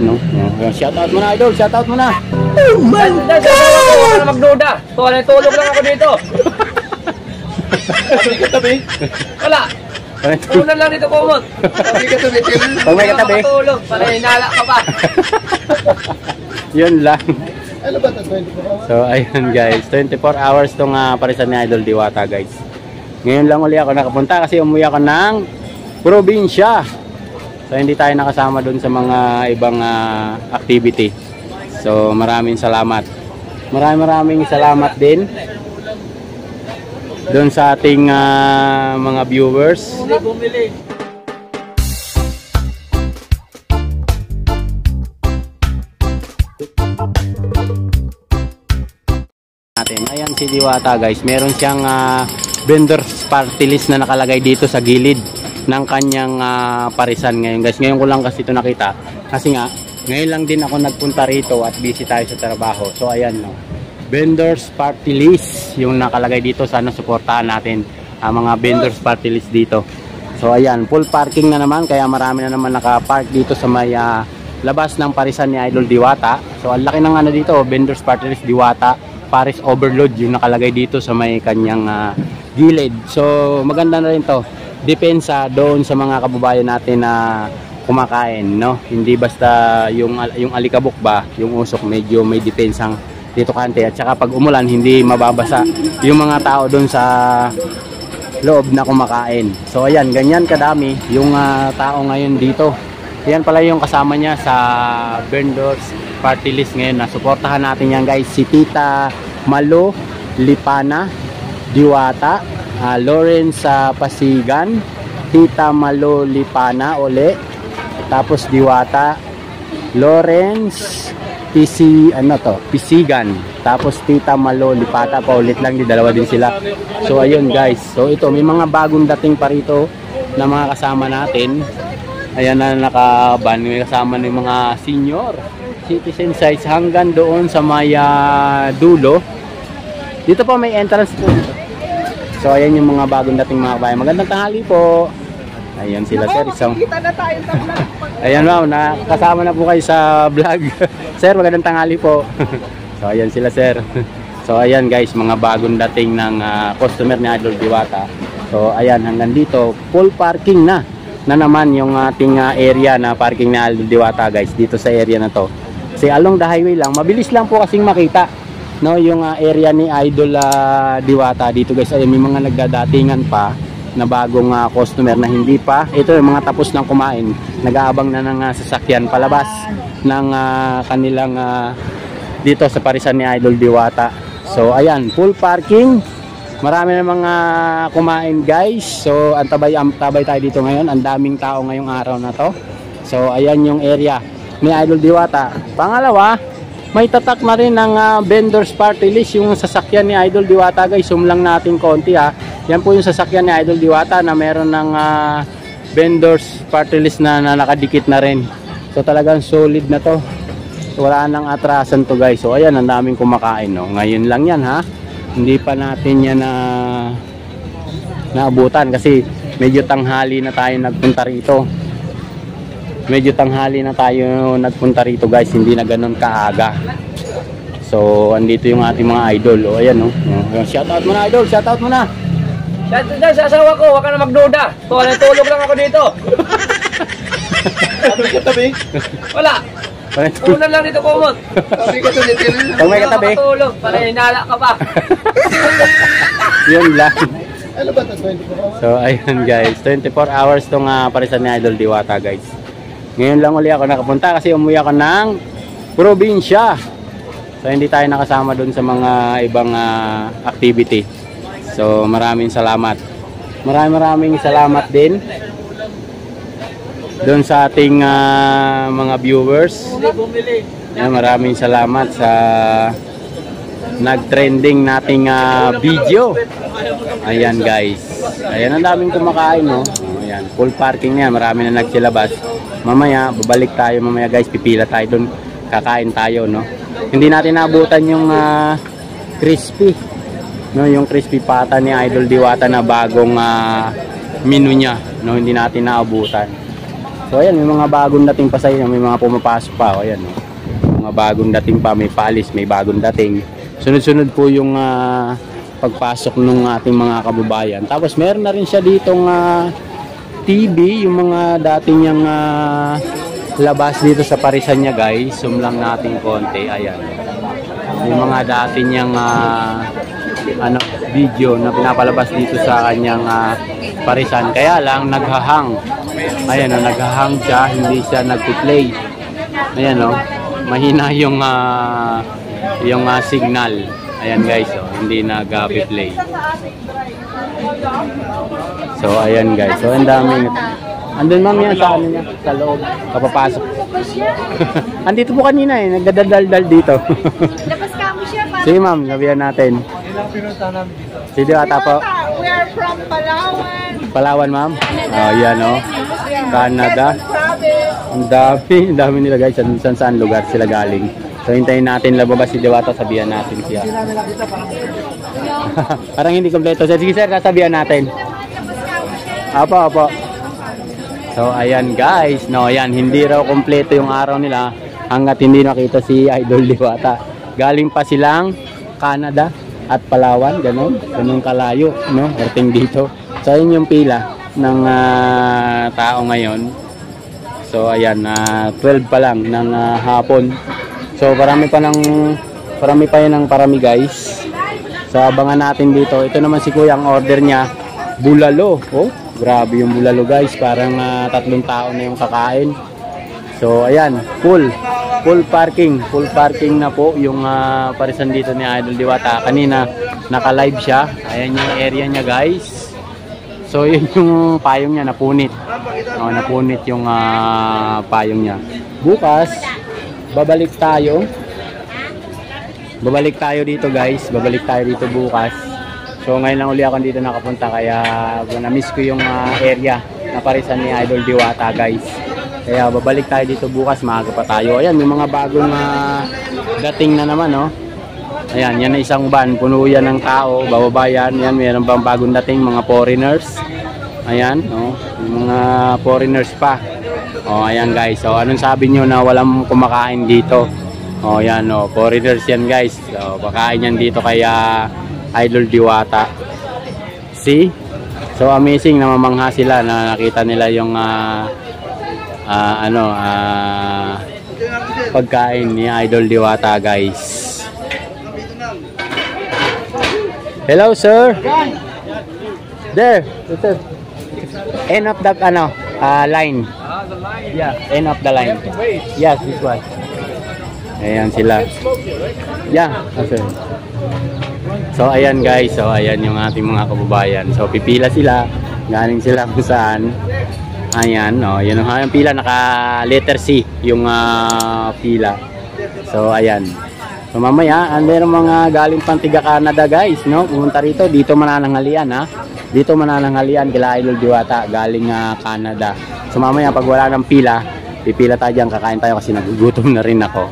Ano? Shout out mo na, idol. Shout out mo na. Oh my God! Huwag ka na magduda. Tulog lang ako dito. Tabi ka tabi. Wala. Tunan lang dito, kumot. Tabi ka tabi. Pag may katabi. Tulog. Para hinala ka pa. Yun lang. Ano ba ito? 24 hours? So, ayun guys. 24 hours itong parisan ni Idol Diwata, guys. Ngayon lang uli ako nakapunta kasi umuwi ako ng probinsya. So, hindi tayo nakasama dun sa mga ibang activity. So, maraming salamat. Maraming salamat din dun sa ating mga viewers. Bumili. Ayan si Diwata, guys. Meron siyang vendors party list na nakalagay dito sa gilid ng kanyang parisan ngayon, guys. Ngayon ko lang kasi ito nakita. Kasi nga, ngayon lang din ako nagpunta rito at busy tayo sa trabaho. So ayan, no. Vendors party list yung nakalagay dito. Sana suportahan natin ang mga vendors party list dito. So ayan, full parking na naman. Kaya marami na naman nakapark dito sa may labas ng parisan ni Idol Diwata. So ang laki ng dito, vendors party list Diwata Paris Overload yung nakalagay dito sa may kanyang gilid. So maganda na rin to. Depensa doon sa mga kababayan natin na kumakain, no? Hindi basta yung alikabok ba, yung usok, medyo may depensang dito kante. At saka pag umulan, hindi mababasa yung mga tao doon sa loob na kumakain. So ayan, ganyan kadami yung tao ngayon dito. Yan pala yung kasama niya sa vendors party list ngayon. Suportahan natin yan, guys. Si Tita Malo Lipana Diwata, Lawrence Pasigan, Tita Malo Lipana uli, tapos Diwata, Lawrence Pisigan, tapos Tita Malo Lipata, paulit lang, di dalawa din sila. So ayun, guys. So ito, may mga bagong dating pa rito na mga kasama natin. Ayan na nakaban, may kasama ng mga senior citizen size hanggang doon sa may dulo. Dito po may entrance po. So ayan yung mga bagong dating mga kabayan. Magandang tanghali po. Ayan sila, sir. Kita na tayo sa vlog. Ayan, ma'am, nakasama na po kayo sa vlog. Sir, magandang tanghali po. So ayan sila, sir. So ayan, guys, mga bagong dating ng customer ni Idol Diwata. So ayan, hanggang dito full parking na naman yung ating area na parking na Idol Diwata, guys, dito sa area na to. Kasi along the highway lang, mabilis lang po kasing makita, no, yung area ni Idol Diwata dito, guys. Ayun, may mga nagdadatingan pa na bagong customer na hindi pa. Ito yung mga tapos nang kumain, nag-aabang na ng sasakyan palabas ng kanilang dito sa parisan ni Idol Diwata. So ayan, full parking. Marami na mga kumain, guys. So antabay tayo dito ngayon. Ang daming tao ngayong araw na to. So ayan yung area ni Idol Diwata. Pangalawa, may tatak na rin ng vendors party list yung sasakyan ni Idol Diwata, guys. Zoom lang natin konti, ha. Yan po yung sasakyan ni Idol Diwata na meron ng vendors party list na nakadikit na rin. So talagang solid na to. So, wala nang atrasan to, guys. So ayan, ang daming kumakain, no. Ngayon lang yan, ha. Hindi pa natin yan naabutan kasi medyo tanghali na tayo nagpunta rito. Guys. Hindi na ganun kaaga. So andito yung ating mga idol. O ayan, no. Shout out mo na, idol. Shout out mo na. Sa asawa ko, huwag ka na magduda. Tulog lang ako dito. Tabi ka tabi. Wala. Tunan lang dito, kumot. Tabi ka tabi. Pag may katabi. Tulog. Para hinala ka pa. Yun lang. Ano ba ito? 24 hours? So ayun, guys, 24 hours tong parisan ni Idol Diwata, guys. Ngayon lang uli ako nakapunta kasi umuwi ako ng probinsya. So hindi tayo nakasama doon sa mga ibang activity. So maraming salamat. Maraming salamat din doon sa ating mga viewers. Bumili. Maraming salamat sa nag-trending nating video. Ayan, guys. Ayan, ang daming kumakain, no. Ayan, full parking na yan. Marami na nagsilabas. Mamaya, babalik tayo mamaya, guys. Pipila tayo doon. Kakain tayo, no. Hindi natin naabutan yung crispy, no, yung crispy pata ni Idol Diwata na bagong menu niya, no. Hindi natin naabutan. So ayan, may mga bagong dating pa sa inyo, may mga pumapasok pa. O ayan, no? Mga bagong dating pa, may paalis, may bagong dating. Sunod-sunod po yung pagpasok ng ating mga kababayan. Tapos meron na rin siya ditong TV, yung mga dating niyang labas dito sa parisan niya, guys. Zoom lang natin konti. Ayan. Yung mga dating niyang video na pinapalabas dito sa kanyang parisan. Kaya lang naghahang. Ayan, naghahang siya, hindi siya nagpi-play. Ayan, mahina yung signal. Ayan, guys, hindi nag-play. So ayan, guys. So ang dami. Andun ma'am yan sa ano niya, sa loob. Kapapasok. Andito po kanina nagdadaldal dito. Labas ka mo siya. Sige ma'am, sabihan natin. Si Diwata po. We are from Palawan. Palawan ma'am? Oh, yan Canada. Ang dami nila guys. Saan lugar sila galing. So hintayin natin labas si Diwata, sabihan natin siya. Parang hindi kompleto. Sige sir, sasabihan natin. Apo. So ayan guys, ayan, hindi raw kompleto yung araw nila hanggat hindi nakita si Idol Diwata. Galing pa silang Canada at Palawan, ganun kalayo, Erting dito. So ayun yung pila ng tao ngayon. So ayan, 12 pa lang ng hapon. So parami pa yun ng parami guys. So abangan natin dito. Ito naman si Kuya, ang order niya, bulalo. Oh, grabe yung bulalo guys. Parang 3 tao na yung kakain. So ayan, full parking na po yung parisan dito ni Idol Diwata. Kanina naka-live siya. Ayan yung area niya guys. So yun yung payong niya, napunit. Napunit yung payong niya. Bukas babalik tayo dito guys. Babalik tayo dito bukas. So ngayon lang uli ako dito nakapunta, kaya na-miss ko yung area na parisan ni Idol Diwata guys. Kaya babalik tayo dito bukas, maaga pa tayo. Ayan, may mga bagong dating na naman, Ayan, yan na isang van, puno yan ng tao, bababa yan. Yan, mayroon bang bagong dating, mga foreigners. Ayan, yung mga foreigners pa. Ayan guys, anong sabi nyo na walang kumakain dito? Ayan, foreigners yan guys. Pakain yan dito kaya Idol Diwata. See? So amazing, namamangha sila na nakita nila yung pagkain ni Idol Diwata guys. Hello sir. There. End of the line. Yeah, end of the line. Yes, this one. Ayan sila. Yeah, okay. So ayan guys, so ayan yung ating mga kababayan. So pipila sila, galing sila kung saan. Ayan, yun ang pila, naka letter C yung pila. So ayan. So mamaya, meron mga galing pang tiga Canada guys, pumunta rito, dito manananghalian Dito manananghalian kila Idol Diwata, galing Canada. So mamaya pag wala ng pila, pipila tayo dyan, kakain tayo kasi nagugutom na rin ako.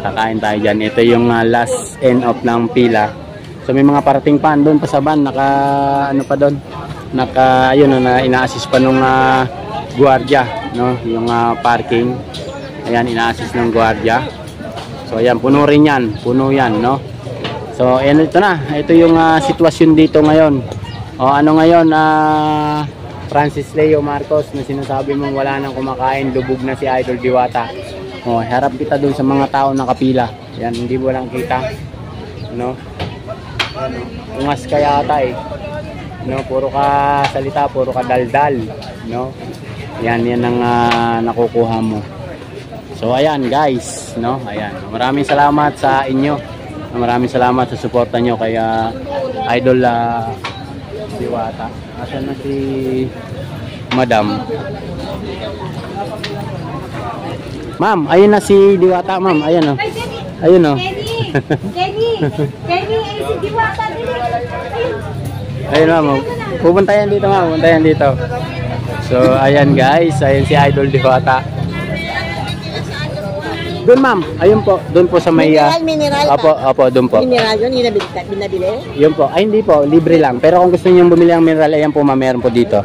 Kakain tayo dyan. Ito yung last end of ng pila. So may mga parating pa doon pa sa van, ayun na ina-assist pa nung guardia, yung parking. Ayan, ina-assist ng guardia. So ayan, puno rin yan, So ayan, ito yung sitwasyon dito ngayon. Ano ngayon, Francis Leo Marcos, na sinasabi mong wala nang kumakain, lubog na si Idol Diwata. Harap kita doon sa mga tao nakapila. Yan, hindi mo lang kita. Ungas ka yata puro ka salita, puro ka daldal, yan ang nakukuha mo. So ayan guys, ayan, maraming salamat sa inyo, maraming salamat sa suporta nyo kaya Idol Diwata. Asan na si Madam? Ma'am, ayun na si Diwata, ma'am. Ayan ayun Kenny, si Diwata din. Ayun ma'am. Pupunta yan dito, ma'am. Pupunta yan dito. So, ayan guys. Ayan si Idol Diwata. Doon ma'am. Ayun po. Doon po sa may... Mineral. Opo, doon po. Mineral yun, yung binabili? Yun po. Ay, hindi po. Libre lang. Pero kung gusto niyo bumili ng mineral, ayan po ma'am. Meron po dito.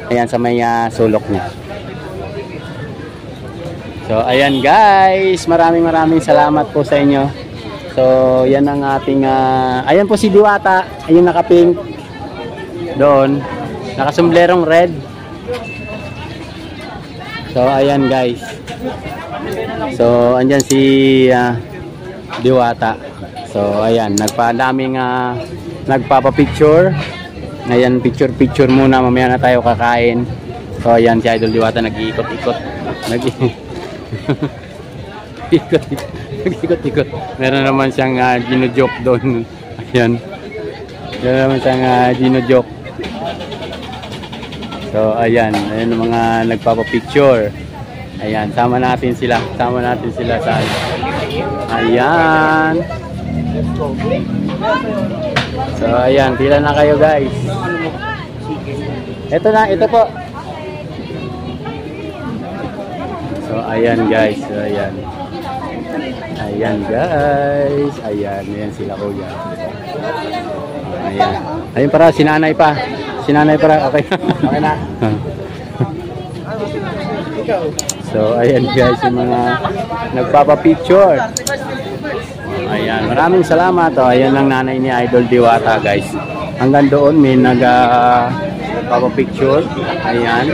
Ayan sa may sulok niya. So, ayan guys. Maraming salamat po sa inyo. So, yan ang ating... ayan po si Diwata. Ayun naka-pink. Doon. Nakasumblerong red. So, ayan guys. So, andyan si Diwata. So, ayan. Nagpadaming nagpapapicture. Ayan, picture muna. Mamaya na tayo kakain. So, ayan si Idol Diwata. Nag-iikot-ikot. Nag-ikot-ikot. Meron naman siyang gino-joke doon. Ayan. Meron naman siyang gino-joke. So, ayan. Ayan ang mga nagpapapicture. Ayan. Sama natin sila. Sama natin sila sa... Ayan. So, ayan. Pila na kayo guys. Ito na. Ito po. So, ayan guys. So, ayan. Ayan guys. Ayan. Ayan sila kuya. Ayan. Ayun para, sinanay pa. Sinanay para. Okay. Okay na. So, ayan guys. Yung mga nagpapapicture. Ayan. Maraming salamat. Oh, ayan ang nanay ni Idol Diwata guys. Hanggang doon may nagpapapicture. Ayan.